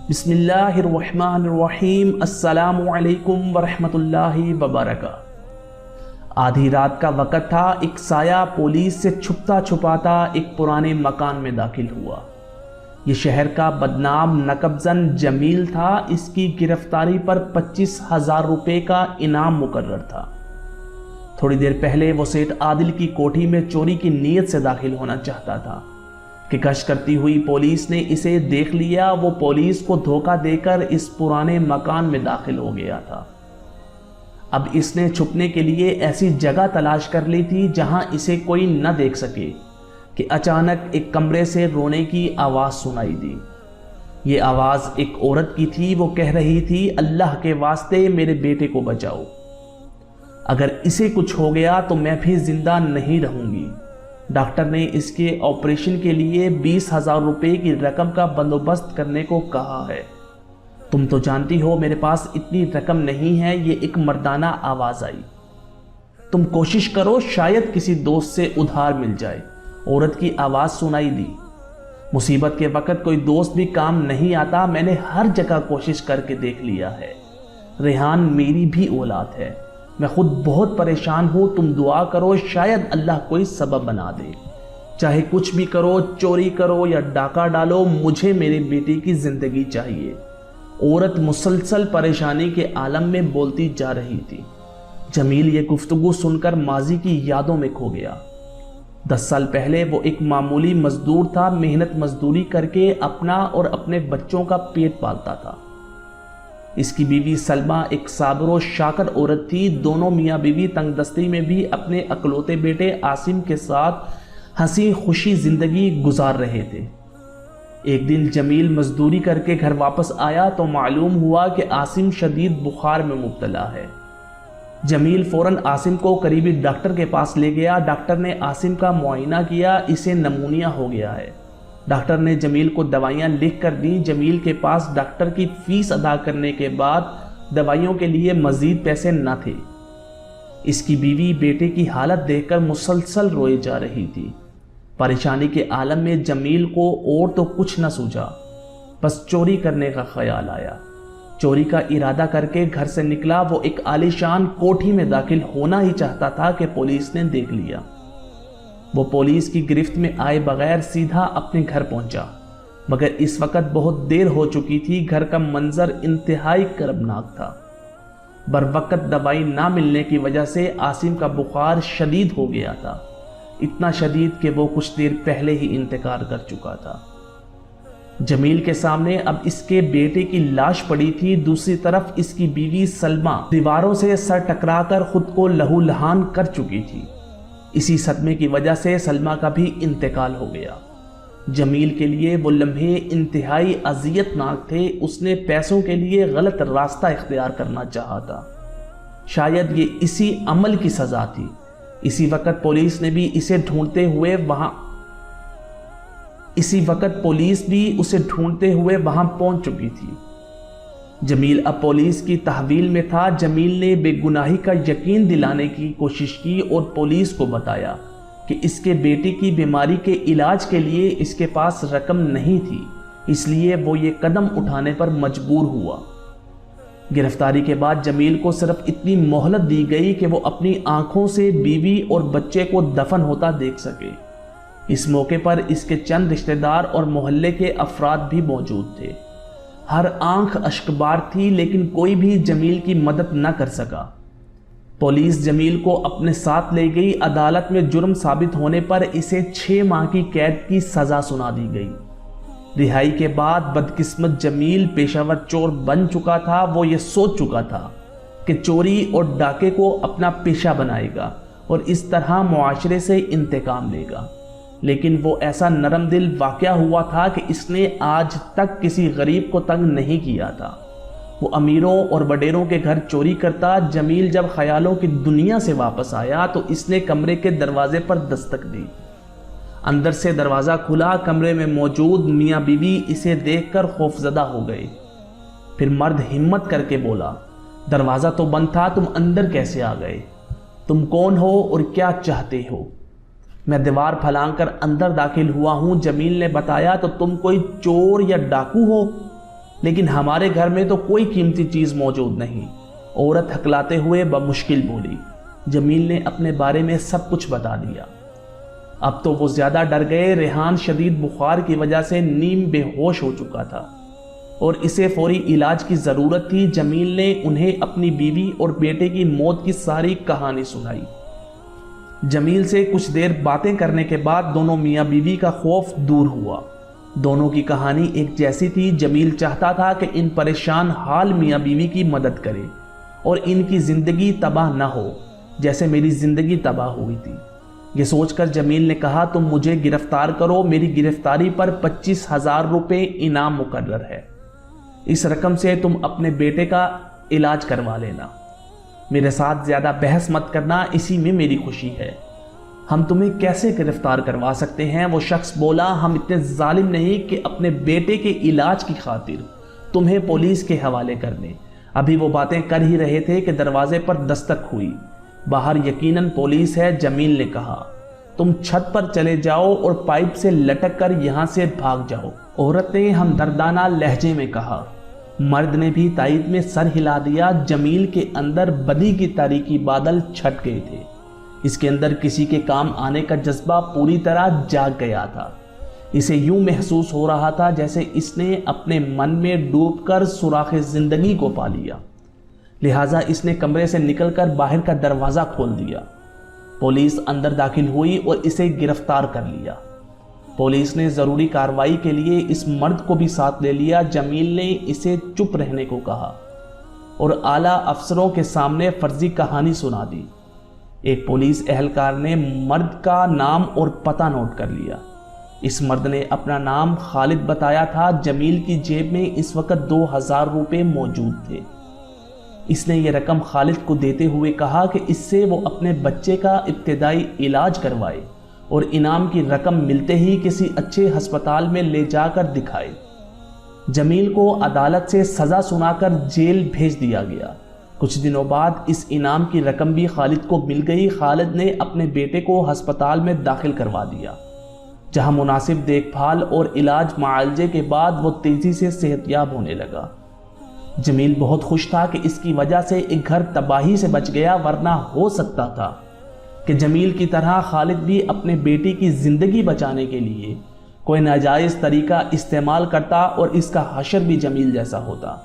بسم اللہ الرحمن الرحیم۔ السلام علیکم ورحمۃ اللہ وبرکاتہ۔ آدھی رات کا وقت تھا۔ ایک سایہ پولیس سے چھپتا چھپاتا ایک پرانے مکان میں داخل ہوا۔ یہ شہر کا بدنام نقب زن جمیل تھا۔ اس کی گرفتاری پر 25,000 روپے کا انعام مقرر تھا۔ تھوڑی دیر پہلے وہ سیٹھ عادل کی کوٹھی میں چوری کی نیت سے داخل ہونا چاہتا تھا کہ گشت کرتی ہوئی پولیس نے اسے دیکھ لیا۔ وہ پولیس کو دھوکہ دے کر اس پرانے مکان میں داخل ہو گیا تھا۔ اب اس نے چھپنے کے لیے ایسی جگہ تلاش کر لی تھی جہاں اسے کوئی نہ دیکھ سکے کہ اچانک ایک کمرے سے رونے کی آواز سنائی دی۔ یہ آواز ایک عورت کی تھی۔ وہ کہہ رہی تھی، اللہ کے واسطے میرے بیٹے کو بچاؤ، اگر اسے کچھ ہو گیا تو میں بھی زندہ نہیں رہوں گی۔ ڈاکٹر نے اس کے آپریشن کے لیے 20,000 روپے کی رقم کا بندوبست کرنے کو کہا ہے۔ تم تو جانتی ہو میرے پاس اتنی رقم نہیں ہے۔ یہ ایک مردانہ آواز آئی۔ تم کوشش کرو، شاید کسی دوست سے ادھار مل جائے۔ عورت کی آواز سنائی دی۔ مصیبت کے وقت کوئی دوست بھی کام نہیں آتا۔ میں نے ہر جگہ کوشش کر کے دیکھ لیا ہے۔ ریحان میری بھی اولاد ہے۔ میں خود بہت پریشان ہوں۔ تم دعا کرو، شاید اللہ کوئی سبب بنا دے۔ چاہے کچھ بھی کرو، چوری کرو یا ڈاکہ ڈالو، مجھے میرے بیٹے کی زندگی چاہیے۔ عورت مسلسل پریشانی کے عالم میں بولتی جا رہی تھی۔ جمیل یہ گفتگو سن کر ماضی کی یادوں میں کھو گیا۔ 10 سال پہلے وہ ایک معمولی مزدور تھا۔ محنت مزدوری کر کے اپنا اور اپنے بچوں کا پیٹ پالتا تھا۔ اس کی بیوی سلمہ ایک صابر و شاکر عورت تھی۔ دونوں میاں بیوی تنگ دستی میں بھی اپنے اکلوتے بیٹے عاصم کے ساتھ ہنسی خوشی زندگی گزار رہے تھے۔ ایک دن جمیل مزدوری کر کے گھر واپس آیا تو معلوم ہوا کہ عاصم شدید بخار میں مبتلا ہے۔ جمیل فوراً عاصم کو قریبی ڈاکٹر کے پاس لے گیا۔ ڈاکٹر نے عاصم کا معائنہ کیا۔ اسے نمونیا ہو گیا ہے۔ ڈاکٹر نے جمیل کو دوائیاں لکھ کر دیں۔ جمیل کے پاس ڈاکٹر کی فیس ادا کرنے کے بعد دوائیوں کے لیے مزید پیسے نہ تھے۔ اس کی بیوی بیٹے کی حالت دیکھ کر مسلسل روئے جا رہی تھی۔ پریشانی کے عالم میں جمیل کو اور تو کچھ نہ سوجا، بس چوری کرنے کا خیال آیا۔ چوری کا ارادہ کر کے گھر سے نکلا۔ وہ ایک عالیشان کوٹھی میں داخل ہونا ہی چاہتا تھا کہ پولیس نے دیکھ لیا۔ وہ پولیس کی گرفت میں آئے بغیر سیدھا اپنے گھر پہنچا، مگر اس وقت بہت دیر ہو چکی تھی۔ گھر کا منظر انتہائی کربناک تھا۔ بر وقت دوائی نہ ملنے کی وجہ سے عاصم کا بخار شدید ہو گیا تھا، اتنا شدید کہ وہ کچھ دیر پہلے ہی انتقال کر چکا تھا۔ جمیل کے سامنے اب اس کے بیٹے کی لاش پڑی تھی۔ دوسری طرف اس کی بیوی سلمہ دیواروں سے سر ٹکرا کر خود کو لہو لہان کر چکی تھی۔ اسی صدمے کی وجہ سے سلمہ کا بھی انتقال ہو گیا۔ جمیل کے لیے وہ لمحے انتہائی اذیت ناک تھے۔ اس نے پیسوں کے لیے غلط راستہ اختیار کرنا چاہا تھا۔ شاید یہ اسی عمل کی سزا تھی۔ اسی وقت پولیس بھی اسے ڈھونڈتے ہوئے وہاں پہنچ چکی تھی۔ جمیل اب پولیس کی تحویل میں تھا۔ جمیل نے بے گناہی کا یقین دلانے کی کوشش کی اور پولیس کو بتایا کہ اس کے بیٹے کی بیماری کے علاج کے لیے اس کے پاس رقم نہیں تھی، اس لیے وہ یہ قدم اٹھانے پر مجبور ہوا۔ گرفتاری کے بعد جمیل کو صرف اتنی مہلت دی گئی کہ وہ اپنی آنکھوں سے بیوی اور بچے کو دفن ہوتا دیکھ سکے۔ اس موقع پر اس کے چند رشتہ دار اور محلے کے افراد بھی موجود تھے۔ ہر آنکھ اشکبار تھی، لیکن کوئی بھی جمیل کی مدد نہ کر سکا۔ پولیس جمیل کو اپنے ساتھ لے گئی۔ عدالت میں جرم ثابت ہونے پر اسے 6 ماہ کی قید کی سزا سنا دی گئی۔ رہائی کے بعد بدقسمت جمیل پیشہ ور چور بن چکا تھا۔ وہ یہ سوچ چکا تھا کہ چوری اور ڈاکے کو اپنا پیشہ بنائے گا اور اس طرح معاشرے سے انتقام لے گا، لیکن وہ ایسا نرم دل واقعہ ہوا تھا کہ اس نے آج تک کسی غریب کو تنگ نہیں کیا تھا۔ وہ امیروں اور وڈیروں کے گھر چوری کرتا۔ جمیل جب خیالوں کی دنیا سے واپس آیا تو اس نے کمرے کے دروازے پر دستک دی۔ اندر سے دروازہ کھلا۔ کمرے میں موجود میاں بیوی اسے دیکھ کر خوفزدہ ہو گئے۔ پھر مرد ہمت کر کے بولا، دروازہ تو بند تھا، تم اندر کیسے آ گئے؟ تم کون ہو اور کیا چاہتے ہو؟ میں دیوار پھلانگ کر اندر داخل ہوا ہوں۔ جمیل نے بتایا، تو تم کوئی چور یا ڈاکو ہو؟ لیکن ہمارے گھر میں تو کوئی قیمتی چیز موجود نہیں، عورت ہکلاتے ہوئے بمشکل بولی۔ جمیل نے اپنے بارے میں سب کچھ بتا دیا۔ اب تو وہ زیادہ ڈر گئے۔ ریحان شدید بخار کی وجہ سے نیم بے ہوش ہو چکا تھا اور اسے فوری علاج کی ضرورت تھی۔ جمیل نے انہیں اپنی بیوی اور بیٹے کی موت کی ساری کہانی سنائی۔ جمیل سے کچھ دیر باتیں کرنے کے بعد دونوں میاں بیوی کا خوف دور ہوا۔ دونوں کی کہانی ایک جیسی تھی۔ جمیل چاہتا تھا کہ ان پریشان حال میاں بیوی کی مدد کرے اور ان کی زندگی تباہ نہ ہو جیسے میری زندگی تباہ ہوئی تھی۔ یہ سوچ کر جمیل نے کہا، تم مجھے گرفتار کرو، میری گرفتاری پر 25,000 روپے انعام مقرر ہے۔ اس رقم سے تم اپنے بیٹے کا علاج کروا لینا۔ میرے ساتھ زیادہ بحث مت کرنا، اسی میں میری خوشی ہے۔ ہم تمہیں کیسے گرفتار کروا سکتے ہیں؟ وہ شخص بولا، ہم اتنے ظالم نہیں کہ اپنے بیٹے کے علاج کی خاطر تمہیں پولیس کے حوالے کر دیں۔ ابھی وہ باتیں کر ہی رہے تھے کہ دروازے پر دستک ہوئی۔ باہر یقیناً پولیس ہے۔ جمیل نے کہا، تم چھت پر چلے جاؤ اور پائپ سے لٹک کر یہاں سے بھاگ جاؤ، عورت نے ہمدردانہ لہجے میں کہا۔ مرد نے بھی تائید میں سر ہلا دیا۔ جمیل کے اندر بدی کی تاریکی بادل چھٹ گئے تھے۔ اس کے اندر کسی کے کام آنے کا جذبہ پوری طرح جاگ گیا تھا۔ اسے یوں محسوس ہو رہا تھا جیسے اس نے اپنے من میں ڈوب کر سوراخ زندگی کو پا لیا۔ لہٰذا اس نے کمرے سے نکل کر باہر کا دروازہ کھول دیا۔ پولیس اندر داخل ہوئی اور اسے گرفتار کر لیا۔ پولیس نے ضروری کارروائی کے لیے اس مرد کو بھی ساتھ لے لیا۔ جمیل نے اسے چپ رہنے کو کہا اور اعلیٰ افسروں کے سامنے فرضی کہانی سنا دی۔ ایک پولیس اہلکار نے مرد کا نام اور پتہ نوٹ کر لیا۔ اس مرد نے اپنا نام خالد بتایا تھا۔ جمیل کی جیب میں اس وقت 2,000 روپے موجود تھے۔ اس نے یہ رقم خالد کو دیتے ہوئے کہا کہ اس سے وہ اپنے بچے کا ابتدائی علاج کروائے اور انعام کی رقم ملتے ہی کسی اچھے ہسپتال میں لے جا کر دکھائے۔ جمیل کو عدالت سے سزا سنا کر جیل بھیج دیا گیا۔ کچھ دنوں بعد اس انعام کی رقم بھی خالد کو مل گئی۔ خالد نے اپنے بیٹے کو ہسپتال میں داخل کروا دیا، جہاں مناسب دیکھ بھال اور علاج معالجے کے بعد وہ تیزی سے صحت یاب ہونے لگا۔ جمیل بہت خوش تھا کہ اس کی وجہ سے ایک گھر تباہی سے بچ گیا، ورنہ ہو سکتا تھا کہ جمیل کی طرح خالد بھی اپنے بیٹی کی زندگی بچانے کے لیے کوئی ناجائز طریقہ استعمال کرتا اور اس کا حشر بھی جمیل جیسا ہوتا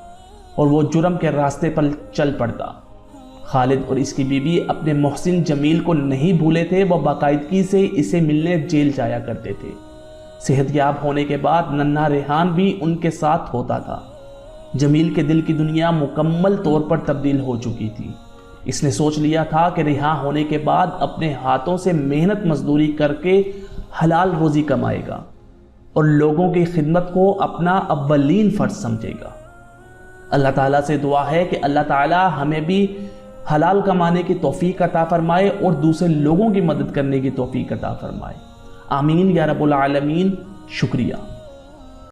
اور وہ جرم کے راستے پر چل پڑتا۔ خالد اور اس کی بیوی اپنے محسن جمیل کو نہیں بھولے تھے۔ وہ باقاعدگی سے اسے ملنے جیل جایا کرتے تھے۔ صحت یاب ہونے کے بعد ننھا ریحان بھی ان کے ساتھ ہوتا تھا۔ جمیل کے دل کی دنیا مکمل طور پر تبدیل ہو چکی تھی۔ اس نے سوچ لیا تھا کہ رہا ہونے کے بعد اپنے ہاتھوں سے محنت مزدوری کر کے حلال روزی کمائے گا اور لوگوں کی خدمت کو اپنا اولین فرض سمجھے گا۔ اللہ تعالیٰ سے دعا ہے کہ اللہ تعالیٰ ہمیں بھی حلال کمانے کی توفیق عطا فرمائے اور دوسرے لوگوں کی مدد کرنے کی توفیق عطا فرمائے۔ آمین یا رب العالمین۔ شکریہ۔